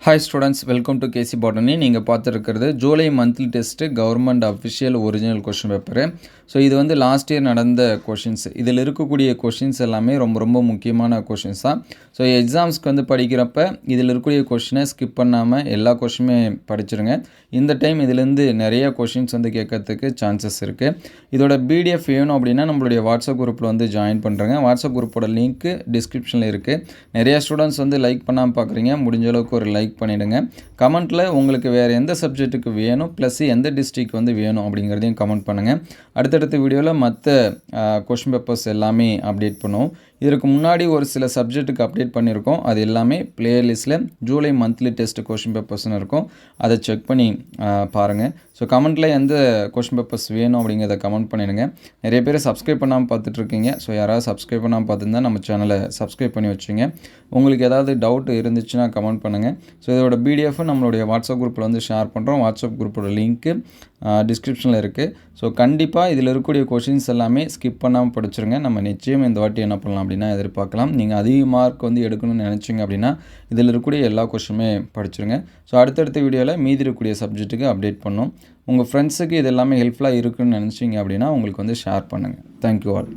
Hi students, welcome to KC botany. நீங்கள் பார்த்துருக்கிறது July monthly test government official original question paper. So இது வந்து last year நடந்த questions. இதில் இருக்கக்கூடிய கொஷின்ஸ் எல்லாமே ரொம்ப ரொம்ப முக்கியமான கொஷின்ஸ் தான். ஸோ எக்ஸாம்ஸ்க்கு வந்து படிக்கிறப்ப இதில் இருக்கக்கூடிய கொஷினை ஸ்கிப் பண்ணாமல் எல்லா கொஷினுமே படிச்சிருங்க. இந்த டைம் இதிலேருந்து நிறைய கொஷின்ஸ் வந்து கேட்கறதுக்கு சான்சஸ் இருக்குது. இதோட பிடிஎஃப் வேணும் அப்படின்னா நம்மளுடைய வாட்ஸ்அப் குரூப்பில் வந்து ஜாயின் பண்ணுறேங்க. வாட்ஸ்அப் குரூப்போட லிங்க்கு டிஸ்கிரிப்ஷனில் இருக்குது. நிறையா ஸ்டூடெண்ட்ஸ் வந்து லைக் பண்ணாமல் பார்க்குறீங்க. முடிஞ்ச அளவுக்கு ஒரு லைக் பண்ணிவிடுங்க. கமெண்ட்டில் உங்களுக்கு வேறு எந்த சப்ஜெக்ட்டுக்கு வேணும் ப்ளஸ் எந்த டிஸ்ட்ரிக் வந்து வேணும் அப்படிங்கிறதையும் கமெண்ட் பண்ணுங்கள். அடுத்தடுத்த வீடியோவில் மற்ற கொஷின் பேப்பர்ஸ் எல்லாமே அப்டேட் பண்ணுவோம். இதற்கு முன்னாடி ஒரு சில சப்ஜெக்ட்டுக்கு அப்டேட் பண்ணியிருக்கோம். அது எல்லாமே பிளேலிஸ்ட்டில் ஜூலை மந்த்லி டெஸ்ட் கொஷின் பேப்பர்ஸ்னு இருக்கும். அதை செக் பண்ணி பாருங்கள். ஸோ கமெண்ட்டில் எந்த கொஷின் பேப்பர்ஸ் வேணும் அப்படிங்கிறத கமெண்ட் பண்ணிடுங்க. நிறைய பேர் சப்ஸ்கிரைப் பண்ணாமல் பார்த்துட்ருக்கீங்க. ஸோ யாராவது சப்ஸ்கிரைப் பண்ணாமல் பார்த்துருந்தா நம்ம சேனலை சப்ஸ்கிரைப் பண்ணி வச்சுங்க. உங்களுக்கு ஏதாவது டவுட் இருந்துச்சுன்னா கமெண்ட் பண்ணுங்கள். ஸோ இதோட பிடிஎஃப் நம்மளுடைய வாட்ஸ்அப் குரூப்பில் வந்து ஷேர் பண்ணுறோம். வாட்ஸ்அப் குரூப்போட லிங்க்கு டிஸ்கிரிப்ஷனில் இருக்குது. ஸோ கண்டிப்பாக இதில் இருக்கக்கூடிய கொஷின்ஸ் எல்லாமே ஸ்கிப் பண்ணாமல் படிச்சிருங்க. நம்ம நிச்சயம் இந்த வாட்டி என்ன பண்ணலாம் அப்படின்னா எதிர்பார்க்கலாம். நீங்கள் அதிக மார்க் வந்து எடுக்கணும்னு நினச்சிங்க அப்படின்னா இதில் இருக்கக்கூடிய எல்லா கொஷினுமே படிச்சிருங்க. ஸோ அடுத்தடுத்த வீடியோவில் மீதி இருக்கக்கூடிய சப்ஜெக்ட்டுக்கு அப்டேட் பண்ணோம். உங்கள் ஃப்ரெண்ட்ஸுக்கு இது எல்லாமே ஹெல்ப்ஃபுல்லாக இருக்குன்னு நினச்சிங்க அப்படின்னா உங்களுக்கு வந்து ஷேர் பண்ணுங்கள். Thank you all.